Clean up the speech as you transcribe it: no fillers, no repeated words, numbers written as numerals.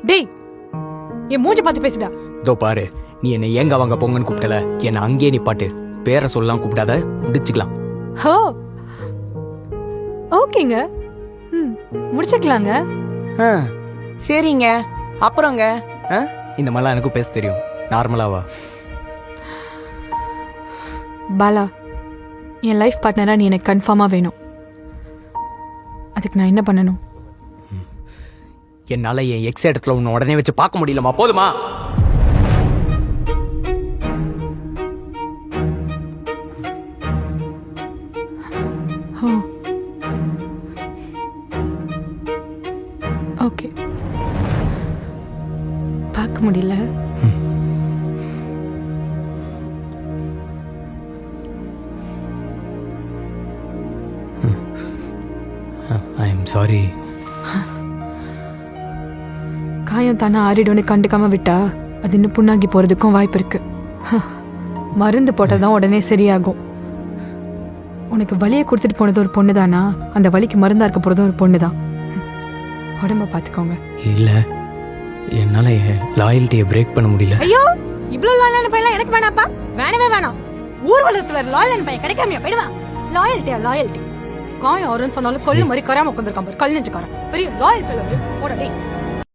டேய் என் மூஞ்சி பார்த்து பேசுடா. இதோ பாரு, நீ என்னை ஏங்க வாங்க போங்கன்னு கூப்பிட்டல, என்னை அங்கேயே நிப்பாட்டு. பேரை சொல்லலாம் கூப்பிடாத, முடிச்சுக்கலாம். ஹோ ஓகேங்க, முடிச்சுக்கலாங்க. சரிங்க. அப்புறங்க இந்த மாதிரிலாம் எனக்கும் பேச தெரியும். நார்மலாவா? பாலா, என் லைஃப் பார்ட்னரா நீ எனக்கு கன்ஃபார்மா வேணும். அதுக்கு நான் என்ன பண்ணணும்? என்னால என் எக்ஸ் இடத்துல உன்னை உடனே வச்சு பார்க்க முடியலமா? போதுமா? ஓகே, பார்க்க முடியல. I am sorry. காயம் தானே ஆறிடும்னு கண்டுக்காம விட்டா அது இன்னும் புண்ணாகி போறதுக்கும் வாய்ப்பு இருக்கு. மருந்து போட்டதான் உடனே சரியாகும். உனக்கு வலியை கொடுத்துட்டு போனது ஒரு பொண்ணு தானா? அந்த வலிக்கு மருந்தா இருக்க போறதும் ஒரு பொண்ணு தான். உடம்ப பாத்துக்கோங்க. இல்ல, என்னால லாயல்ட்டியை பிரேக் பண்ண முடியல. ஐயோ, இவ்வளவு லாயலான பையன் எனக்கு வேணாப்பா, வேணவே வேணாம். ஊர்வலத்துல லாயலான பையன் கிடைக்காமையா போயிடுவா? லாயல்ட்டியா லாயல்ட்டி? காயம் வரும்னு சொன்னாலும் கொள்ளு மாதிரி கராம உட்காந்துருக்கான் பாரு, கல் நெஞ்சுக்காரன். பெரிய லாயல் போட.